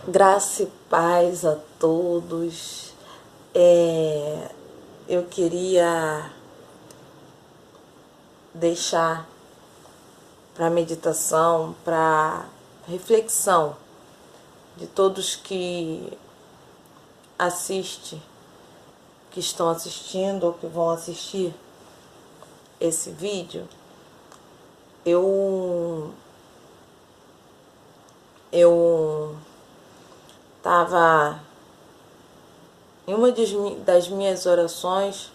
Graça e paz a todos. Eu queria deixar para meditação, para reflexão de todos que que estão assistindo ou que vão assistir esse vídeo. Eu estava em uma das minhas orações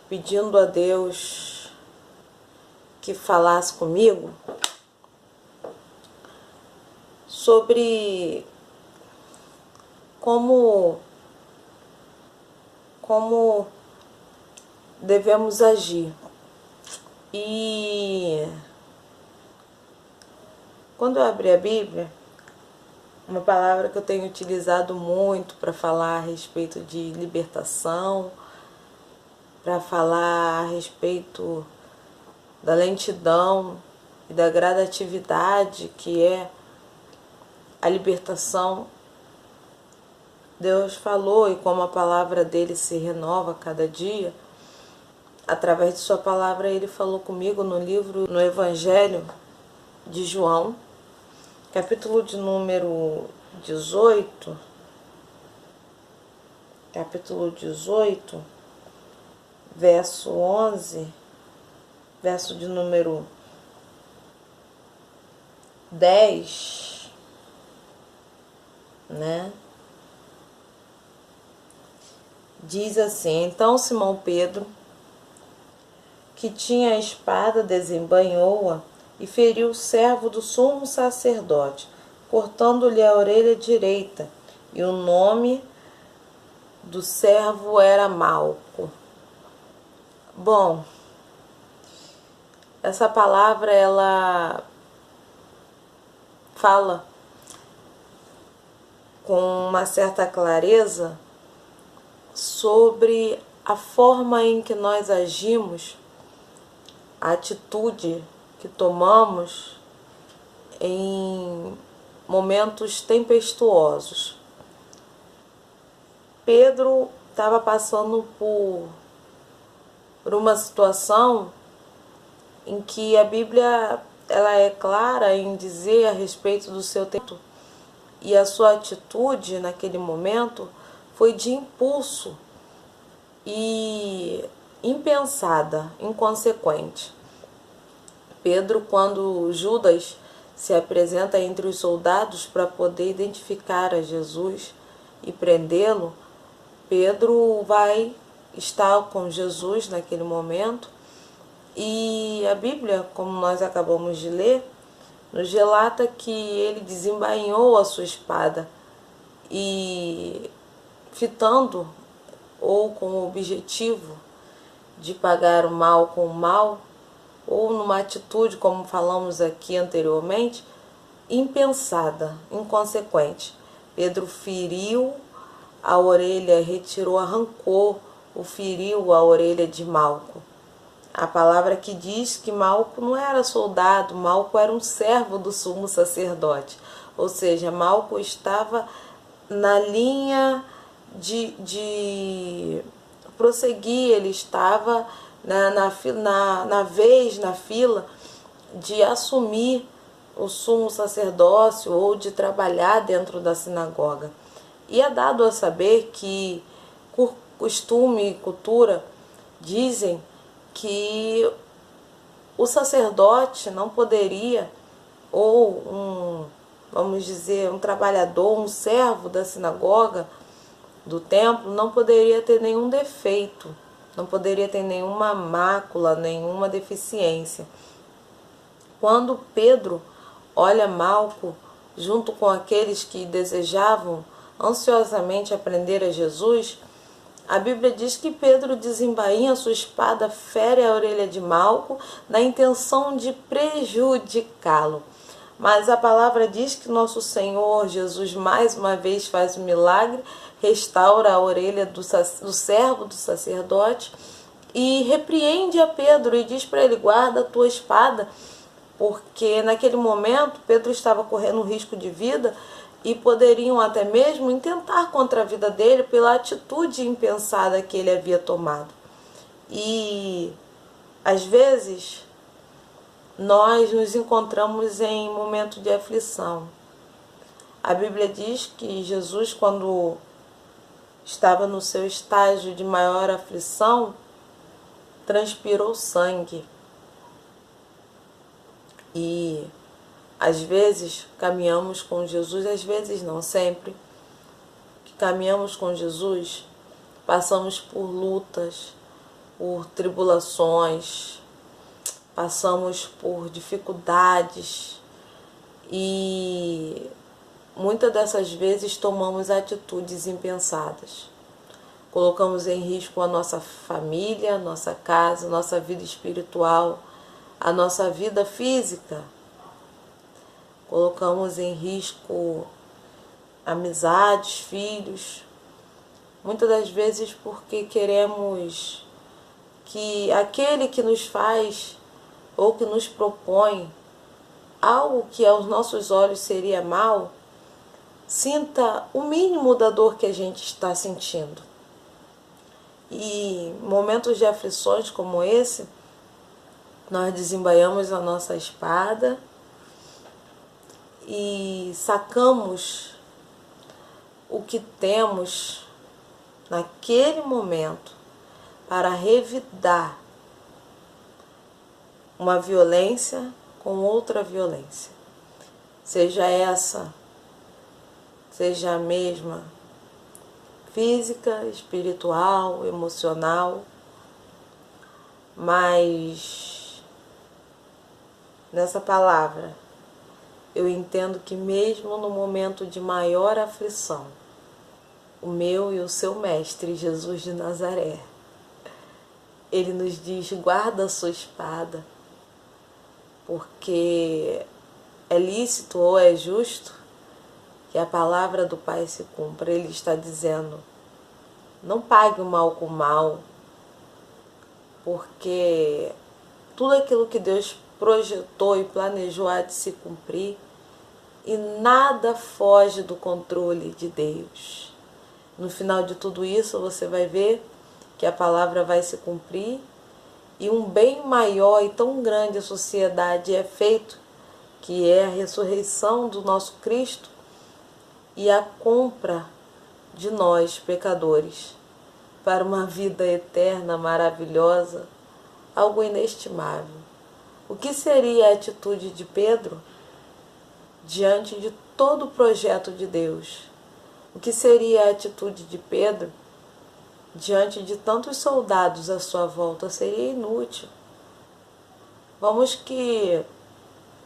pedindo a Deus que falasse comigo sobre como devemos agir. E quando eu abri a Bíblia, uma palavra que eu tenho utilizado muito para falar a respeito de libertação, para falar a respeito da lentidão e da gradatividade que é a libertação. Deus falou, e como a palavra dele se renova a cada dia, através de sua palavra ele falou comigo no Evangelho de João, capítulo de número 18, verso 11, verso de número 10, né? Diz assim: então Simão Pedro, que tinha a espada, desembainhou-a e feriu o servo do sumo sacerdote, cortando-lhe a orelha direita, e o nome do servo era Malco. Bom, essa palavra ela fala com uma certa clareza sobre a forma em que nós agimos, a atitude que tomamos em momentos tempestuosos. Pedro estava passando por uma situação em que a Bíblia ela é clara em dizer a respeito do seu tempo, e a sua atitude naquele momento foi de impulso e impensada, inconsequente. Pedro, quando Judas se apresenta entre os soldados para poder identificar a Jesus e prendê-lo, Pedro vai estar com Jesus naquele momento, e a Bíblia, como nós acabamos de ler, nos relata que ele desembainhou a sua espada e, fitando ou com o objetivo de pagar o mal com o mal, ou numa atitude, como falamos aqui anteriormente, impensada, inconsequente. Pedro feriu a orelha, arrancou, feriu a orelha de Malco. A palavra que diz que Malco não era soldado, Malco era um servo do sumo sacerdote. Ou seja, Malco estava na linha de prosseguir, ele estava na fila de assumir o sumo sacerdócio ou de trabalhar dentro da sinagoga. E é dado a saber que, por costume e cultura, dizem que o sacerdote não poderia, ou vamos dizer, um trabalhador, um servo da sinagoga, do templo, não poderia ter nenhum defeito, não poderia ter nenhuma mácula, nenhuma deficiência. Quando Pedro olha Malco junto com aqueles que desejavam ansiosamente aprender a Jesus, a Bíblia diz que Pedro desembainha sua espada, fere a orelha de Malco na intenção de prejudicá-lo. Mas a palavra diz que nosso Senhor Jesus mais uma vez faz um milagre, restaura a orelha do servo do sacerdote e repreende a Pedro e diz para ele: guarda a tua espada, porque naquele momento Pedro estava correndo um risco de vida e poderiam até mesmo intentar contra a vida dele pela atitude impensada que ele havia tomado. E às vezes nós nos encontramos em momento de aflição. A Bíblia diz que Jesus, quando estava no seu estágio de maior aflição, transpirou sangue. E às vezes caminhamos com Jesus, às vezes não, sempre que caminhamos com Jesus, passamos por lutas, por tribulações, passamos por dificuldades e muitas dessas vezes tomamos atitudes impensadas. Colocamos em risco a nossa família, nossa casa, nossa vida espiritual, a nossa vida física. Colocamos em risco amizades, filhos, muitas das vezes porque queremos que aquele que nos faz ou que nos propõe algo que aos nossos olhos seria mal, sinta o mínimo da dor que a gente está sentindo. E momentos de aflições como esse, nós desembainhamos a nossa espada e sacamos o que temos naquele momento para revidar uma violência com outra violência. Seja essa, seja a mesma, física, espiritual, emocional, mas nessa palavra eu entendo que mesmo no momento de maior aflição, o meu e o seu mestre, Jesus de Nazaré, ele nos diz: guarda a sua espada, porque é lícito ou é justo que a palavra do Pai se cumpra. Ele está dizendo: não pague o mal com o mal, porque tudo aquilo que Deus projetou e planejou há de se cumprir, e nada foge do controle de Deus. No final de tudo isso, você vai ver que a palavra vai se cumprir e um bem maior e tão grande à sociedade é feito, que é a ressurreição do nosso Cristo e a compra de nós, pecadores, para uma vida eterna, maravilhosa, algo inestimável. O que seria a atitude de Pedro diante de todo o projeto de Deus? O que seria a atitude de Pedro diante de tantos soldados à sua volta? Seria inútil. Vamos que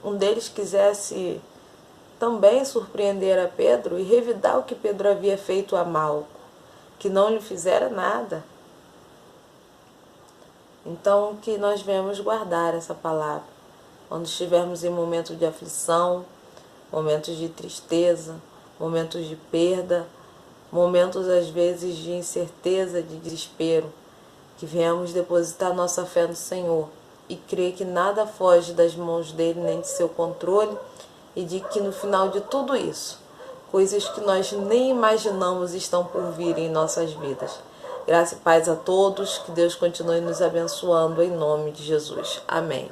um deles quisesse também surpreender a Pedro e revidar o que Pedro havia feito a Malco, que não lhe fizera nada. Então, que nós venhamos guardar essa palavra quando estivermos em momentos de aflição, momentos de tristeza, momentos de perda, momentos às vezes de incerteza, de desespero, que venhamos depositar nossa fé no Senhor e crer que nada foge das mãos dele nem de seu controle, e de que no final de tudo isso, coisas que nós nem imaginamos estão por vir em nossas vidas. Graça e paz a todos, que Deus continue nos abençoando em nome de Jesus. Amém.